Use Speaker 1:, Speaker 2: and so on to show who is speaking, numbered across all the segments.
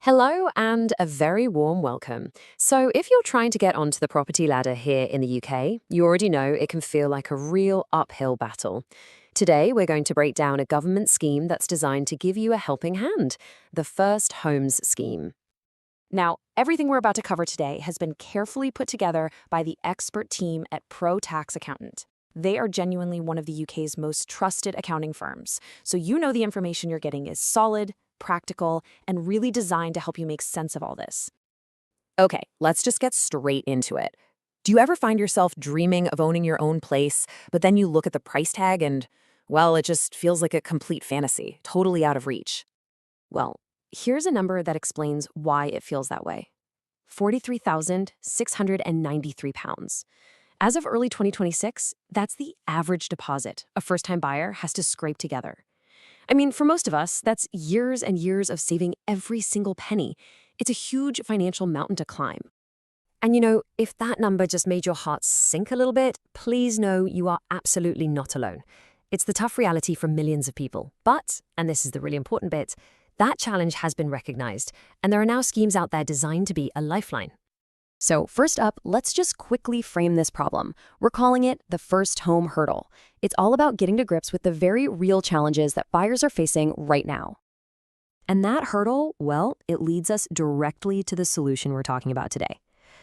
Speaker 1: Hello and a very warm welcome. So, if you're trying to get onto the property ladder here in the UK, you already know it can feel like a real uphill battle. Today, we're going to break down a government scheme that's designed to give you a helping hand, the First Homes Scheme.
Speaker 2: Now, everything we're about to cover today has been carefully put together by the expert team at Pro Tax Accountant. They are genuinely one of the UK's most trusted accounting firms, so you know the information you're getting is solid, practical, and really designed to help you make sense of all this.
Speaker 1: Okay, let's just get straight into it. Do you ever find yourself dreaming of owning your own place, but then you look at the price tag and, well, it just feels like a complete fantasy, totally out of reach? Well, here's a number that explains why it feels that way. £43,693. As of early 2026, that's the average deposit a first-time buyer has to scrape together. I mean, for most of us, that's years and years of saving every single penny. It's a huge financial mountain to climb. And if that number just made your heart sink a little bit, please know you are absolutely not alone. It's the tough reality for millions of people. But, and this is the really important bit, that challenge has been recognized, and there are now schemes out there designed to be a lifeline. So first up, let's just quickly frame this problem. We're calling it the first home hurdle. It's all about getting to grips with the very real challenges that buyers are facing right now. And that hurdle, well, it leads us directly to the solution we're talking about today.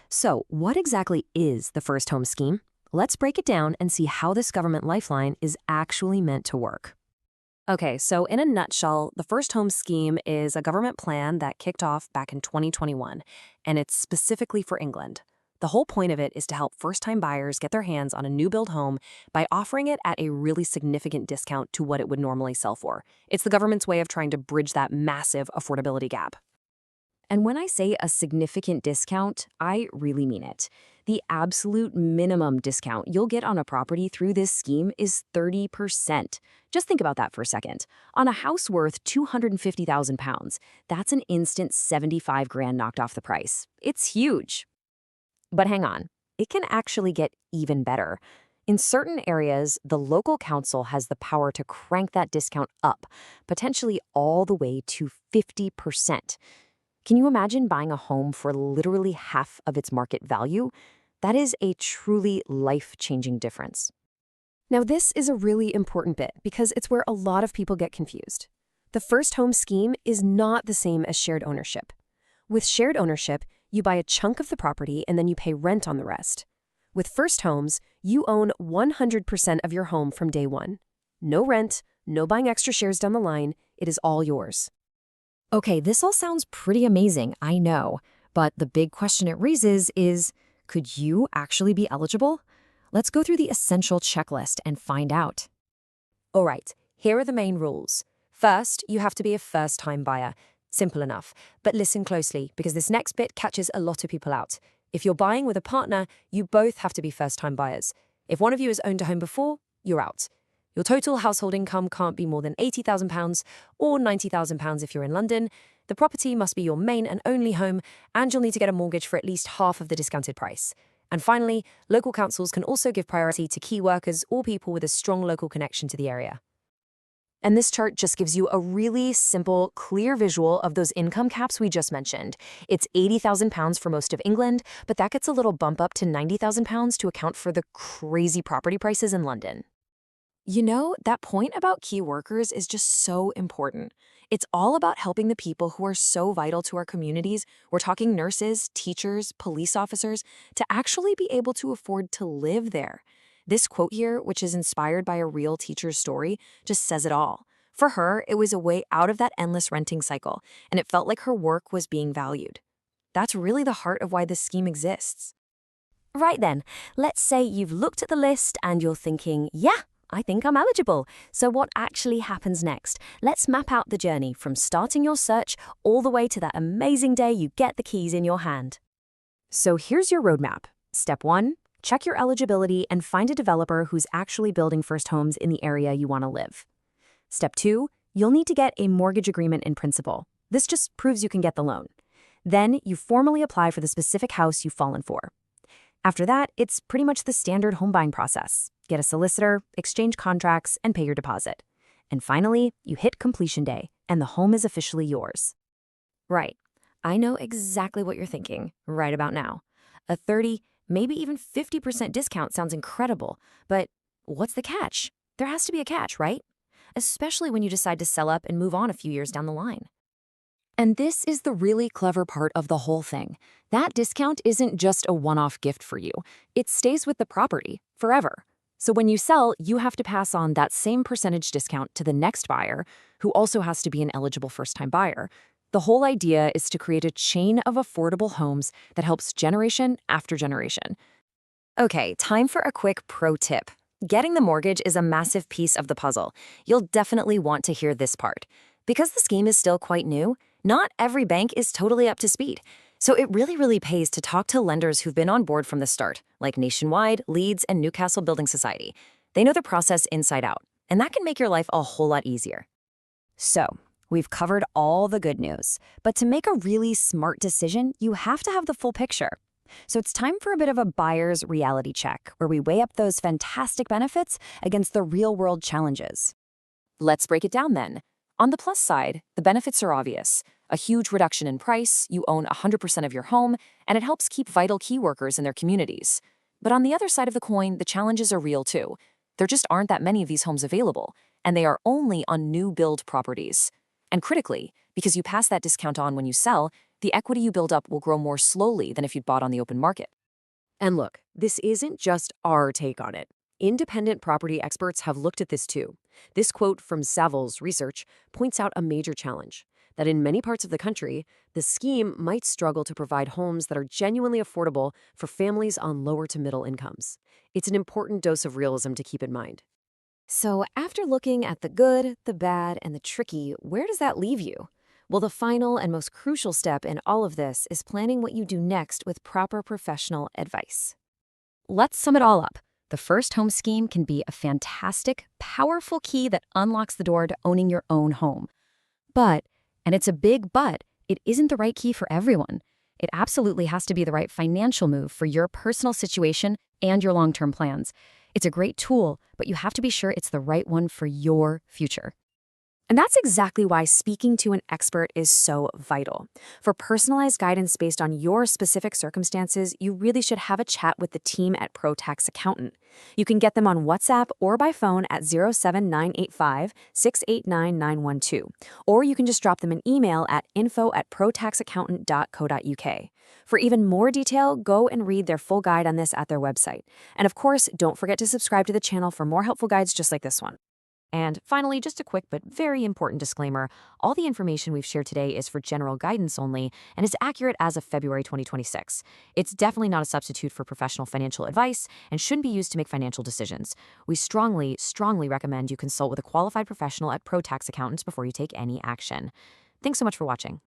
Speaker 1: So what exactly is the First Home Scheme? Let's break it down and see how this government lifeline is actually meant to work. Okay, so in a nutshell, the First Home Scheme is a government plan that kicked off back in 2021, and it's specifically for England. The whole point of it is to help first-time buyers get their hands on a new-build home by offering it at a really significant discount to what it would normally sell for. It's the government's way of trying to bridge that massive affordability gap. And when I say a significant discount, I really mean it. The absolute minimum discount you'll get on a property through this scheme is 30%. Just think about that for a second. On a house worth £250,000, that's an instant 75 grand knocked off the price. It's huge. But hang on, it can actually get even better. In certain areas, the local council has the power to crank that discount up, potentially all the way to 50%. Can you imagine buying a home for literally half of its market value? That is a truly life-changing difference. Now, this is a really important bit because it's where a lot of people get confused. The First Home Scheme is not the same as shared ownership. With shared ownership, you buy a chunk of the property and then you pay rent on the rest. With First Homes, you own 100% of your home from day one. No rent, no buying extra shares down the line, it is all yours. Okay, this all sounds pretty amazing, I know, but the big question it raises is, could you actually be eligible? Let's go through the essential checklist and find out. All right, here are the main rules. First, you have to be a first-time buyer. Simple enough, but listen closely because this next bit catches a lot of people out. If you're buying with a partner, you both have to be first-time buyers. If one of you has owned a home before, you're out. Your total household income can't be more than £80,000 or £90,000 if you're in London. The property must be your main and only home, and you'll need to get a mortgage for at least half of the discounted price. And finally, local councils can also give priority to key workers or people with a strong local connection to the area. And this chart just gives you a really simple, clear visual of those income caps we just mentioned. It's £80,000 for most of England, but that gets a little bump up to £90,000 to account for the crazy property prices in London. You know, that point about key workers is just so important. It's all about helping the people who are so vital to our communities. We're talking nurses, teachers, police officers, to actually be able to afford to live there. This quote here, which is inspired by a real teacher's story, just says it all. For her, it was a way out of that endless renting cycle, and it felt like her work was being valued. That's really the heart of why this scheme exists. Right then, let's say you've looked at the list and you're thinking, yeah, I think I'm eligible. So what actually happens next? Let's map out the journey from starting your search all the way to that amazing day you get the keys in your hand. So here's your roadmap. Step 1, check your eligibility and find a developer who's actually building first homes in the area you want to live. Step 2, you'll need to get a mortgage agreement in principle. This just proves you can get the loan. Then you formally apply for the specific house you've fallen for. After that, it's pretty much the standard home buying process. Get a solicitor, exchange contracts, and pay your deposit. And finally, you hit completion day, and the home is officially yours. Right.
Speaker 2: I know exactly what you're thinking right about now. A 30, maybe even 50% discount sounds incredible, but what's the catch? There has to be a catch, right? Especially when you decide to sell up and move on a few years down the line. And this is the really clever part of the whole thing. That discount isn't just a one-off gift for you. It stays with the property forever. So when you sell, you have to pass on that same percentage discount to the next buyer, who also has to be an eligible first-time buyer. The whole idea is to create a chain of affordable homes that helps generation after generation. Okay, time for a quick pro tip. Getting the mortgage is a massive piece of the puzzle. You'll definitely want to hear this part. Because the scheme is still quite new, not every bank is totally up to speed. So it really pays to talk to lenders who've been on board from the start, like Nationwide, Leeds, and Newcastle Building Society. They know the process inside out, and that can make your life a whole lot easier. So, we've covered all the good news, but to make a really smart decision, you have to have the full picture. So it's time for a bit of a buyer's reality check, where we weigh up those fantastic benefits against the real-world challenges. Let's break it down then. On the plus side, the benefits are obvious. A huge reduction in price, you own 100% of your home, and it helps keep vital key workers in their communities. But on the other side of the coin, the challenges are real too. There just aren't that many of these homes available, and they are only on new build properties. And critically, because you pass that discount on when you sell, the equity you build up will grow more slowly than if you'd bought on the open market.
Speaker 1: And look, this isn't just our take on it. Independent property experts have looked at this too. This quote from Savills Research points out a major challenge, that in many parts of the country, the scheme might struggle to provide homes that are genuinely affordable for families on lower to middle incomes. It's an important dose of realism to keep in mind. So after looking at the good, the bad, and the tricky, where does that leave you? Well, the final and most crucial step in all of this is planning what you do next with proper professional advice. Let's sum it all up. The first home scheme can be a fantastic, powerful key that unlocks the door to owning your own home. But, and it's a big but, it isn't the right key for everyone. It absolutely has to be the right financial move for your personal situation and your long-term plans. It's a great tool, but you have to be sure it's the right one for your future. And that's exactly why speaking to an expert is so vital. For personalized guidance based on your specific circumstances, you really should have a chat with the team at ProTax Accountant. You can get them on WhatsApp or by phone at 07985 689 912. Or you can just drop them an email at info@protaxaccountant.co.uk. For even more detail, go and read their full guide on this at their website. And of course, don't forget to subscribe to the channel for more helpful guides just like this one. And finally, just a quick but very important disclaimer, all the information we've shared today is for general guidance only and is accurate as of February 2026. It's definitely not a substitute for professional financial advice and shouldn't be used to make financial decisions. We strongly recommend you consult with a qualified professional at ProTax Accountants before you take any action. Thanks so much for watching.